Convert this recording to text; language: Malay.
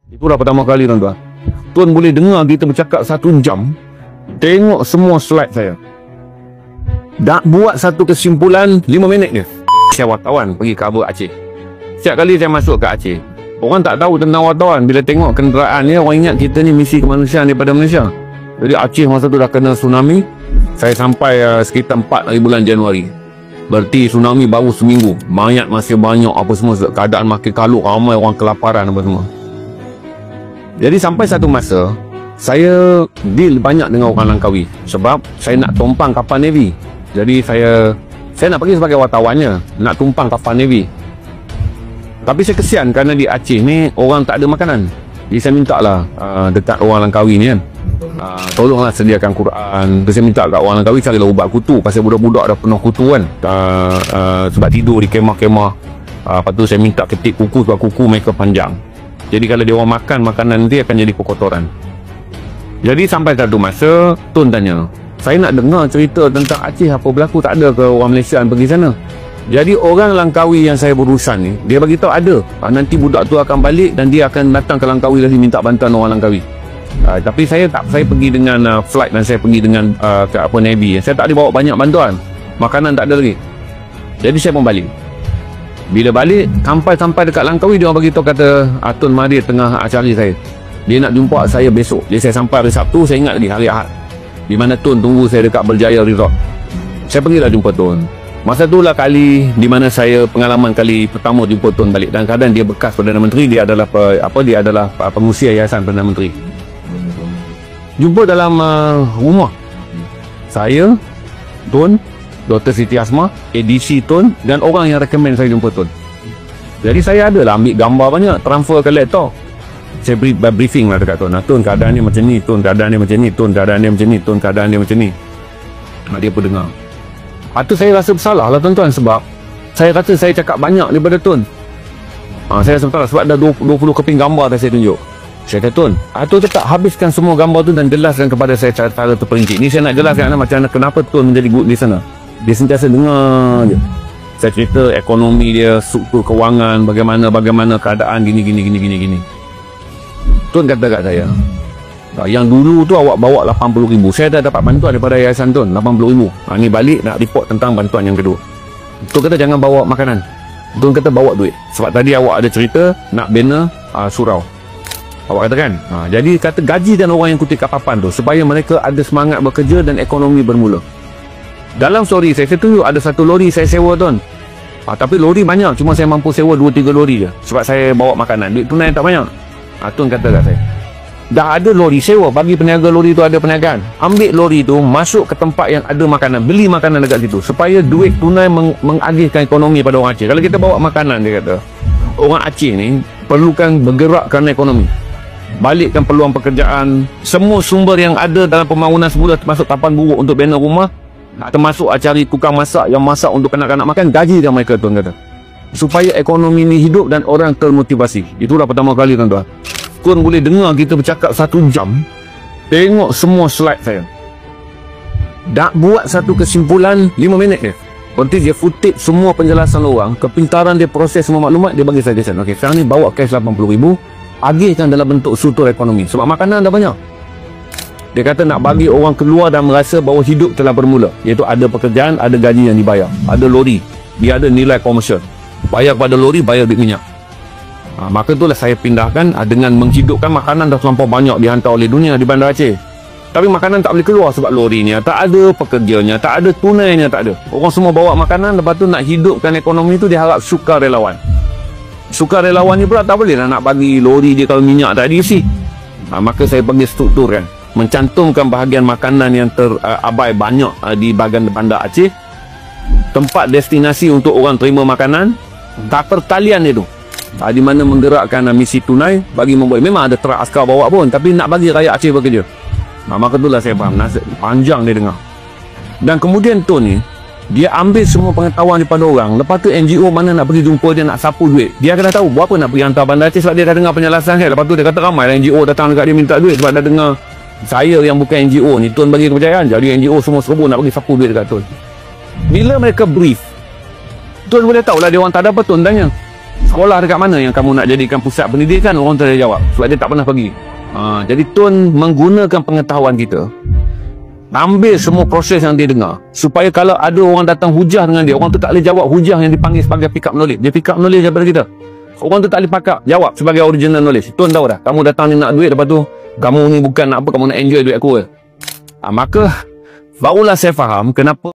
Itulah pertama kali tuan-tuan. Tuan boleh dengar kita bercakap 1 jam, tengok semua slide saya, dah buat satu kesimpulan 5 minit je. Saya wartawan pergi cover Aceh. Setiap kali saya masuk ke Aceh, orang tak tahu tentang wartawan. Bila tengok kenderaan ni, orang ingat kita ni misi kemanusiaan daripada Malaysia. Jadi Aceh masa tu dah kena tsunami. Saya sampai sekitar 4 hari bulan Januari. Berarti tsunami baru seminggu, mayat masih banyak, apa semua, keadaan makin kalut, ramai orang kelaparan apa semua. Jadi sampai satu masa, saya deal banyak dengan orang Langkawi sebab saya nak tumpang kapal Navy. Jadi saya nak pergi sebagai wartawannya, nak tumpang kapal Navy. Tapi saya kesian kerana di Aceh ni orang tak ada makanan. Jadi saya minta lah dekat orang Langkawi ni kan, tolonglah sediakan Quran. Terus saya minta kat orang Langkawi carilah ubat kutu, pasal budak-budak dah penuh kutu kan, sebab tidur di kemah-kemah. Lepas tu saya minta ketik kuku sebab kuku mereka panjang. Jadi kalau dia orang makan makanan nanti akan jadi kotoran. Jadi sampai satu masa Tun tanya, saya nak dengar cerita tentang Aceh apa berlaku, tak ada ke orang Malaysia yang pergi sana? Jadi orang Langkawi yang saya berurusan ni, dia bagi tahu ada. Nanti budak tu akan balik dan dia akan datang ke Langkawi lagi minta bantuan orang Langkawi. Tapi saya pergi dengan flight dan saya pergi dengan ke Navy. Saya tak ada bawa banyak bantuan. Makanan tak ada lagi. Jadi saya pun balik. Bila balik, sampai dekat Langkawi, dia orang bagi tahu kata Tun Mahathir tengah cari saya. Dia nak jumpa saya besok. Jadi saya sampai hari Sabtu, saya ingat lagi hari Ahad, di mana Tun tunggu saya dekat Berjaya Resort. Saya pergilah jumpa Tun. Masa itulah kali di mana saya pengalaman kali pertama jumpa Tun balik. Dan kadang dia bekas Perdana Menteri, dia adalah dia adalah pengusia Yayasan Perdana Menteri. Jumpa dalam rumah saya, Tun, Dr. Siti Asma, ADC Tun dan orang yang recommend saya jumpa Tun. Jadi saya adalah ambil gambar banyak, transfer ke laptop. Saya briefing lah dekat Tun. Tun, keadaan dia macam ni, Tun, keadaan dia macam ni, Tun, keadaan dia macam ni, Tun, keadaan dia macam ni. Dia pun dengar. Lepas tu saya rasa bersalah lah tuan-tuan, sebab saya rasa saya cakap banyak daripada Tun. Saya rasa bersalah sebab ada 20 keping gambar yang saya tunjuk. Saya kata, Tun, Tun tetap habiskan semua gambar tu dan jelaskan kepada saya cara terperinci. Ni saya nak jelaskan macam mana, kenapa Tun menjadi good listener. Dia sentiasa dengar je. Saya cerita ekonomi dia, struktur kewangan, bagaimana keadaan gini. Tun kata kat saya, yang dulu tu awak bawa 80,000. Saya dah dapat bantuan daripada Yayasan Tun, 80,000. Ni balik nak report tentang bantuan yang kedua. Tun kata jangan bawa makanan. Tun kata bawa duit. Sebab tadi awak ada cerita nak bina surau. Awak kata kan? Jadi kata gaji dan orang yang kutip kat papan tu supaya mereka ada semangat bekerja dan ekonomi bermula. Dalam story saya tunjuk ada satu lori saya sewa Tun. Tapi lori banyak, cuma saya mampu sewa 2-3 lori je. Sebab saya bawa makanan, duit tunai tak banyak. Tun kata kat saya, dah ada lori sewa, bagi peniaga lori tu ada perniagaan. Ambil lori tu, masuk ke tempat yang ada makanan, beli makanan dekat situ. Supaya duit tunai mengalihkan ekonomi pada orang Aceh. Kalau kita bawa makanan, dia kata, orang Aceh ni perlukan bergerak kerana ekonomi. Balikkan peluang pekerjaan. Semua sumber yang ada dalam pembangunan semula, termasuk tapan buruk untuk bina rumah, termasuk cari tukang masak yang masak untuk kanak-kanak makan, gajikan mereka Tun kata. Supaya ekonomi ni hidup dan orang termotivasi. Itulah pertama kali tuan-tuan. Tun boleh dengar kita bercakap 1 jam, tengok semua slide saya, dah buat satu kesimpulan 5 minit je. Nanti dia footage semua penjelasan orang, kepintaran dia, proses semua maklumat, dia bagi suggestion. Okey, sekarang ni bawa cash 80,000, agihkan dalam bentuk struktur ekonomi. Sebab makanan dah banyak. Dia kata nak bagi orang keluar dan merasa bahawa hidup telah bermula. Iaitu ada pekerjaan, ada gaji yang dibayar, ada lori, dia ada nilai komersial. Bayar kepada lori, bayar duit minyak. Maka itulah saya pindahkan dengan menghidupkan makanan dah terlampau banyak dihantar oleh dunia di Bandar Aceh. Tapi makanan tak boleh keluar sebab lorinya tak ada, pekerjanya tak ada, tunainya tak ada. Orang semua bawa makanan, lepas tu nak hidupkan ekonomi tu dia harap sukarelawan. Sukarelawan ni pula tak boleh nak bagi lori dia kalau minyak tak diisi. Maka saya bagi strukturkan, mencantumkan bahagian makanan yang terabai banyak di bahagian Bandar Aceh, tempat destinasi untuk orang terima makanan, tak pertalian dia tu, di mana menggerakkan misi tunai bagi membuat. Memang ada terak askar bawa pun, tapi nak bagi rakyat Aceh bekerja. Maka itulah saya faham, panjang dia dengar. Dan kemudian Tun ni, dia ambil semua pengetahuan daripada orang. Lepas tu NGO mana nak pergi jumpa dia, nak sapu duit, dia kena tahu berapa nak pergi hantar Bandar Aceh sebab dia dah dengar penjelasan saya. Lepas tu dia kata ramai NGO datang dekat dia minta duit sebab dah dengar saya yang bukan NGO ni, Tun bagi kepercayaan. Jadi NGO semua serbu nak pergi sapu duit dekat Tun. Bila mereka brief, Tun boleh tahulah dia orang tak ada apa. Tun tanya, sekolah dekat mana yang kamu nak jadikan pusat pendidikan? Orang tu ada jawab, sebab dia tak pernah pergi. Jadi Tun menggunakan pengetahuan kita, ambil semua proses yang dia dengar, supaya kalau ada orang datang hujah dengan dia, orang tu tak boleh jawab hujah yang dipanggil sebagai pick up knowledge. Dia pick up knowledge daripada kita. Orang tu tak boleh jawab sebagai original knowledge. Tun tahu dah, kamu datang ni nak duit, lepas tu kamu ni bukan nak apa, kamu nak enjoy duit aku. Maka barulah saya faham kenapa